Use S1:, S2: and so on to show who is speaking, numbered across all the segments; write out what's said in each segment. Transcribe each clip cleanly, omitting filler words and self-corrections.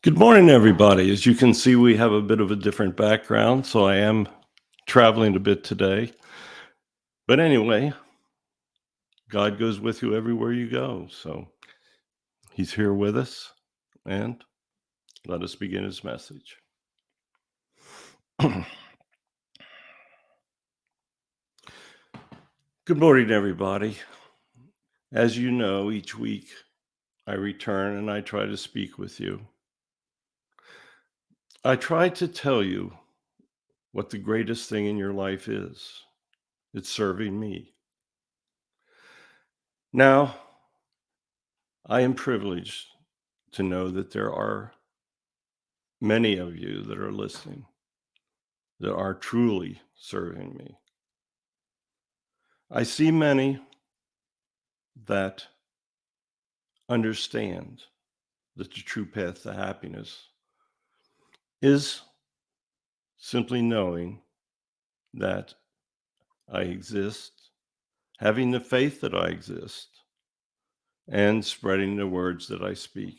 S1: Good morning, everybody. As you can see, we have a bit of a different background, so I am traveling a bit today. But anyway, God goes with you everywhere you go. So He's here with us, and let us begin His message. Good morning, everybody. As you know, each week I return and I try to speak with you. I try to tell you what the greatest thing in your life is. It's serving me. Now, I am privileged to know that there are many of you that are listening that are truly serving me. I see many that understand that the true path to happiness is simply knowing that I exist, having the faith that I exist, and spreading the words that I speak.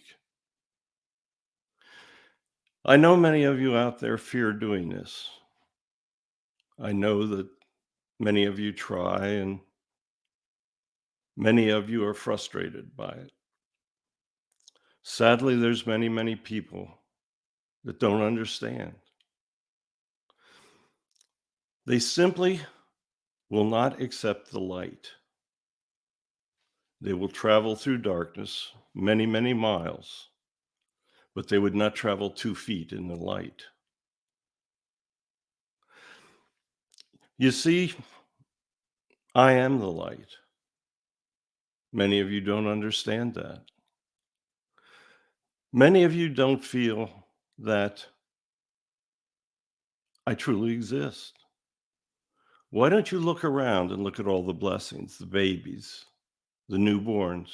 S1: I know many of you out there fear doing this. I know that many of you try, and many of you are frustrated by it. Sadly, there's many people that don't understand. They simply will not accept the light. They will travel through darkness many miles, but they would not travel 2 feet in the light. You see, I am the light. Many of you don't understand that. Many of you don't feel that I truly exist. Why don't you look around and look at all the blessings, the babies, the newborns,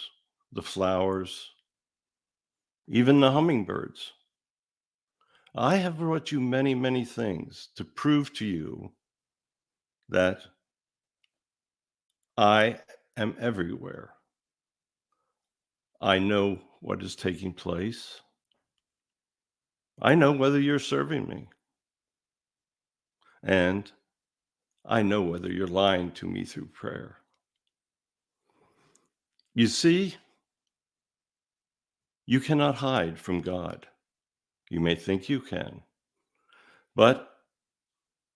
S1: the flowers, even the hummingbirds? I have brought you many things to prove to you that I am everywhere. I know what is taking place. I know whether you're serving me. And I know whether you're lying to me through prayer. You see, you cannot hide from God. You may think you can, but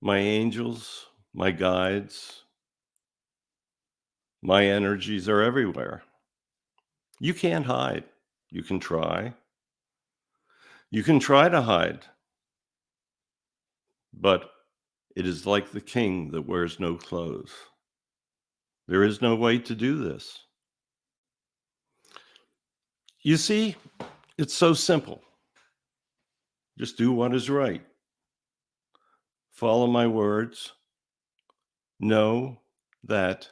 S1: my angels, my guides, my energies are everywhere. You can't hide. You can try. You can try to hide, but it is like the king that wears no clothes. There is no way to do this. You see, it's so simple. Just do what is right. Follow my words. Know that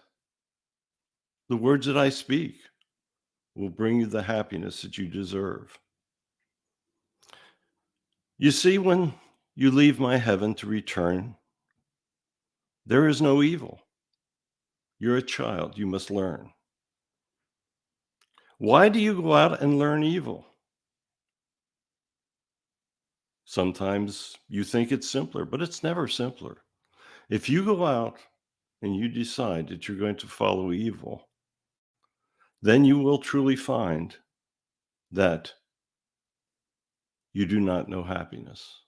S1: the words that I speak will bring you the happiness that you deserve. You see, when you leave my heaven to return, there is no evil. You're a child. You must learn. Why do you go out and learn evil? Sometimes you think it's simpler, but it's never simpler. If you go out and you decide that you're going to follow evil, then you will truly find that you do not know happiness.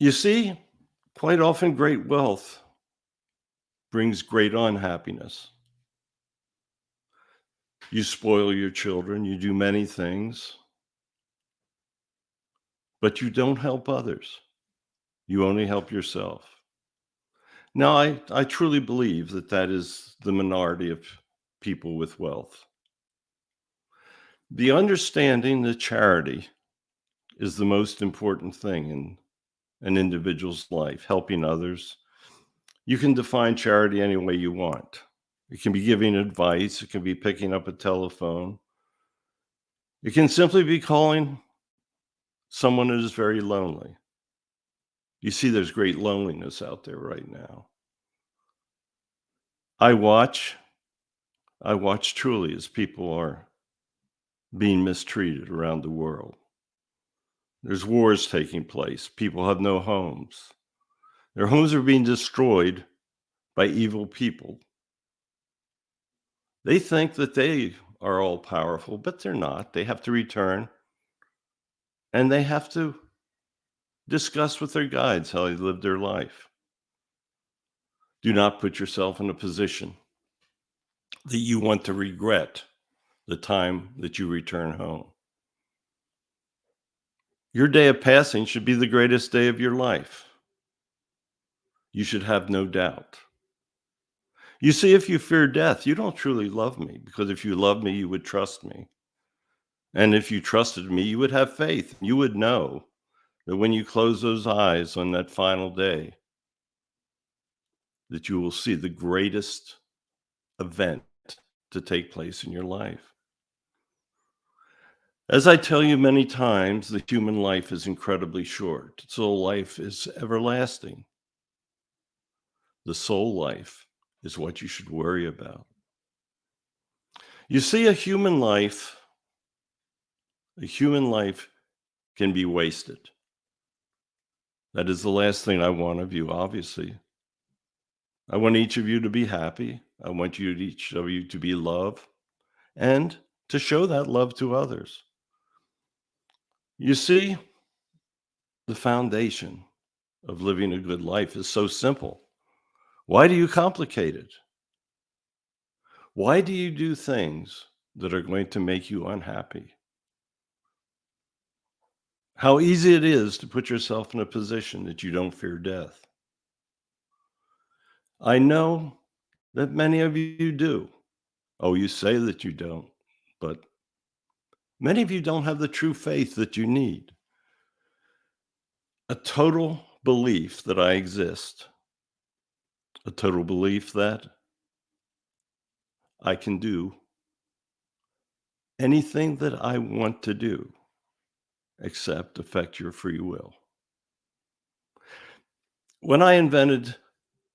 S1: You see, quite often great wealth brings great unhappiness. You spoil your children, you do many things, but you don't help others. You only help yourself. Now, I truly believe that that is the minority of people with wealth. The understanding that charity is the most important thing in an individual's life, helping others. You can define charity any way you want. It can be giving advice, it can be picking up a telephone, it can simply be calling someone that is very lonely. You see, there's great loneliness out there right now. I watch truly as people are being mistreated around the world. There's wars taking place. People have no homes. Their homes are being destroyed by evil people. They think that they are all powerful, but they're not. They have to return and they have to discuss with their guides how they live their life. Do not put yourself in a position that you want to regret the time that you return home. Your day of passing should be the greatest day of your life. You should have no doubt. You see, if you fear death, you don't truly love me, because if you love me, you would trust me. And if you trusted me, you would have faith. You would know that when you close those eyes on that final day, that you will see the greatest event to take place in your life. As I tell you many times, the human life is incredibly short. Soul life is everlasting. The soul life is what you should worry about. You see, a human life can be wasted. That is the last thing I want of you, obviously. I want each of you to be happy. I want each of you to be loved and to show that love to others. You see, the foundation of living a good life is so simple. Why do you complicate it? Why do you do things that are going to make you unhappy? How easy it is to put yourself in a position that you don't fear death. I know that many of you do. Oh, you say that you don't, but many of you don't have the true faith that you need. A total belief that I exist, a total belief that I can do anything that I want to do except affect your free will. When I invented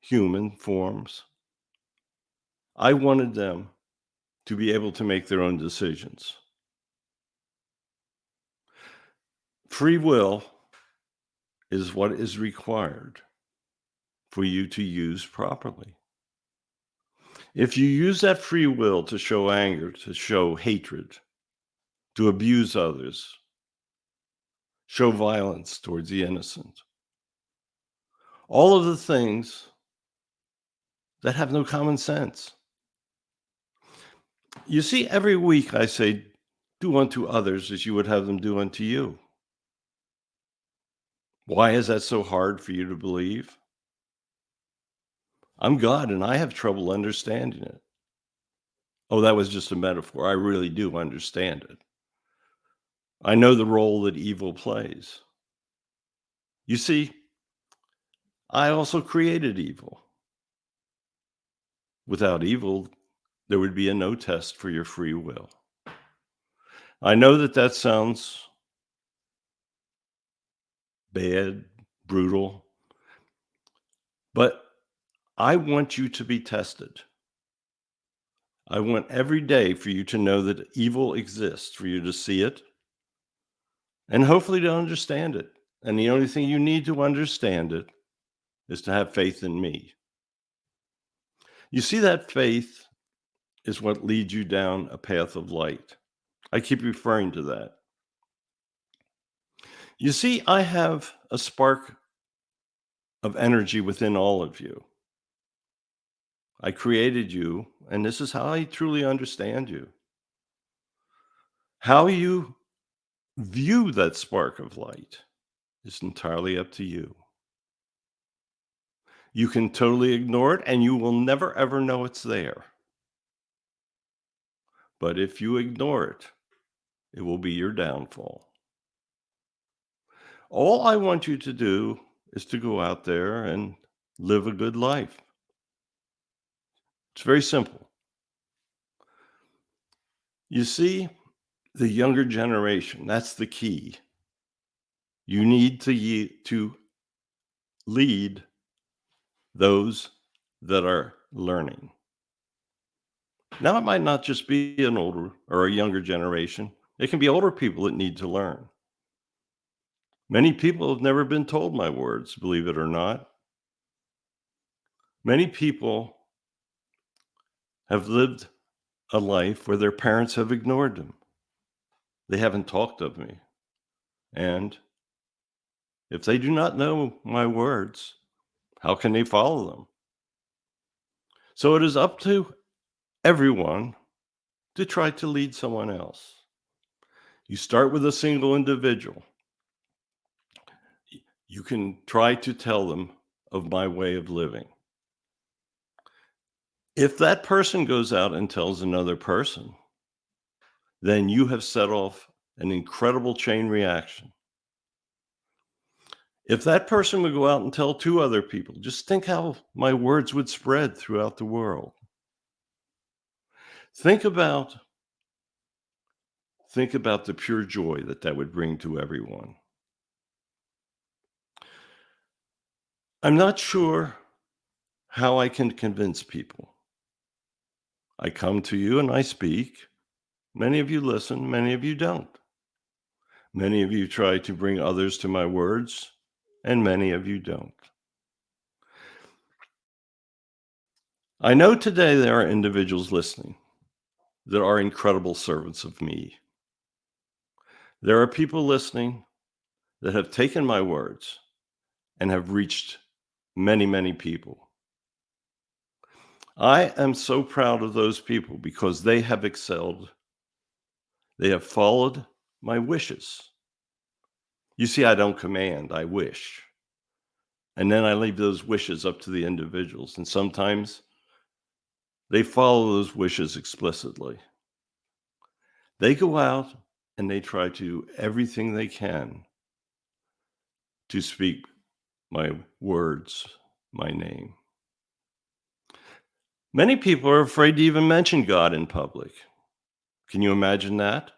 S1: human forms, I wanted them to be able to make their own decisions. Free will is what is required for you to use properly. If you use that free will to show anger, to show hatred, to abuse others, show violence towards the innocent, all of the things that have no common sense. You see, every week I say, do unto others as you would have them do unto you. Why is that so hard for you to believe? I'm God and I have trouble understanding it. Oh, that was just a metaphor. I really do understand it. I know the role that evil plays. You see, I also created evil. Without evil, there would be a no test for your free will. I know that that sounds bad, brutal, but I want you to be tested. I want every day for you to know that evil exists, for you to see it, and hopefully to understand it. And the only thing you need to understand it is to have faith in me. You see, that faith is what leads you down a path of light. I keep referring to that. You see, I have a spark of energy within all of you. I created you, and this is how I truly understand you. How you view that spark of light is entirely up to you. You can totally ignore it, and you will never ever know it's there. But if you ignore it, it will be your downfall. All I want you to do is to go out there and live a good life. It's very simple. You see, the younger generation, that's the key. You need to lead those that are learning. Now, it might not just be an older or a younger generation. It can be older people that need to learn. Many people have never been told my words, believe it or not. Many people have lived a life where their parents have ignored them. They haven't talked of me. And if they do not know my words, how can they follow them? So it is up to everyone to try to lead someone else. You start with a single individual. You can try to tell them of my way of living. If that person goes out and tells another person, then you have set off an incredible chain reaction. If that person would go out and tell two other people, just think how my words would spread throughout the world. Think about think about the pure joy that that would bring to everyone. I'm not sure how I can convince people. I come to you and I speak. Many of you listen, many of you don't. Many of you try to bring others to my words, and many of you don't. I know today there are individuals listening that are incredible servants of me. There are people listening that have taken my words and have reached many, many people. I am so proud of those people because they have excelled. They have followed my wishes. You see, I don't command, I wish. And then I leave those wishes up to the individuals. And sometimes they follow those wishes explicitly. They go out and they try to do everything they can to speak my words, my name. Many people are afraid to even mention God in public. Can you imagine that?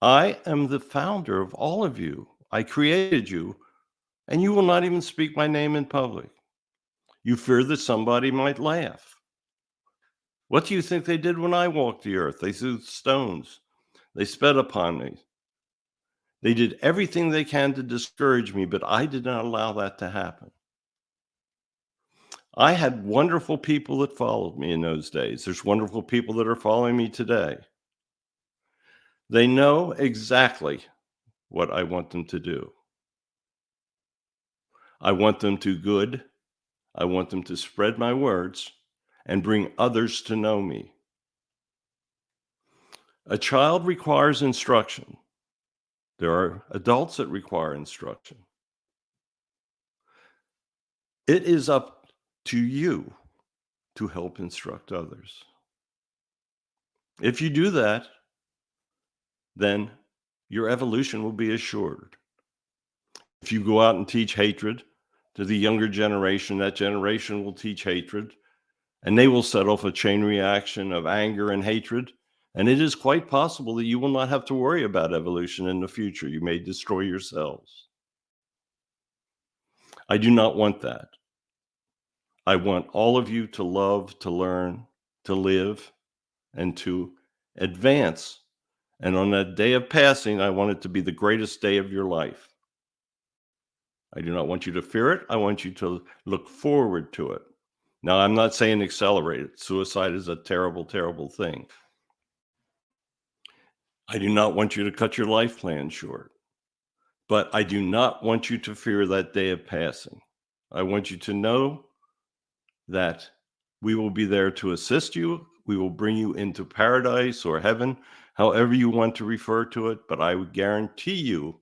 S1: I am the founder of all of you. I created you, and you will not even speak my name in public. You fear that somebody might laugh. What do you think they did when I walked the earth? They threw stones. They sped upon me. They did everything they can to discourage me, but I did not allow that to happen. I had wonderful people that followed me in those days. There's wonderful people that are following me today. They know exactly what I want them to do. I want them to good. I want them to spread my words and bring others to know me. A child requires instruction. There are adults that require instruction. It is up to you to help instruct others. If you do that, then your evolution will be assured. If you go out and teach hatred to the younger generation, that generation will teach hatred, and they will set off a chain reaction of anger and hatred. And it is quite possible that you will not have to worry about evolution in the future. You may destroy yourselves. I do not want that. I want all of you to love, to learn, to live, and to advance. And on that day of passing, I want it to be the greatest day of your life. I do not want you to fear it. I want you to look forward to it. Now, I'm not saying accelerate it. Suicide is a terrible, terrible thing. I do not want you to cut your life plan short, but I do not want you to fear that day of passing. I want you to know that we will be there to assist you. We will bring you into paradise or heaven, however you want to refer to it, but I would guarantee you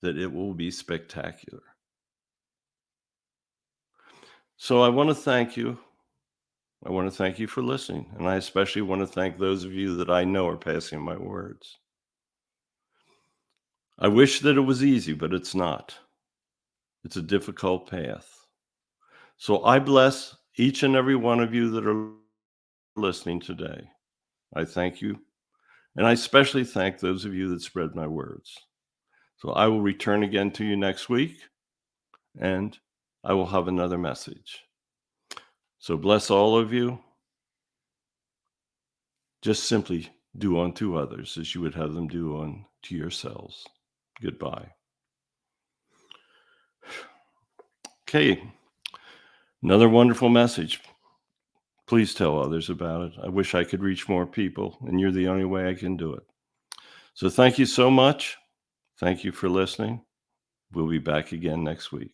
S1: that it will be spectacular. So I want to thank you. I want to thank you for listening, and I especially want to thank those of you that I know are passing my words. I wish that it was easy, but it's not. It's a difficult path. So I bless each and every one of you that are listening today. I thank you, and I especially thank those of you that spread my words. So I will return again to you next week, and I will have another message. So bless all of you. Just simply Do unto others as you would have them do unto yourselves. Goodbye. Okay, another wonderful message. Please tell others about it. I wish I could reach more people, and you're the only way I can do it. So thank you so much. Thank you for listening. We'll be back again next week.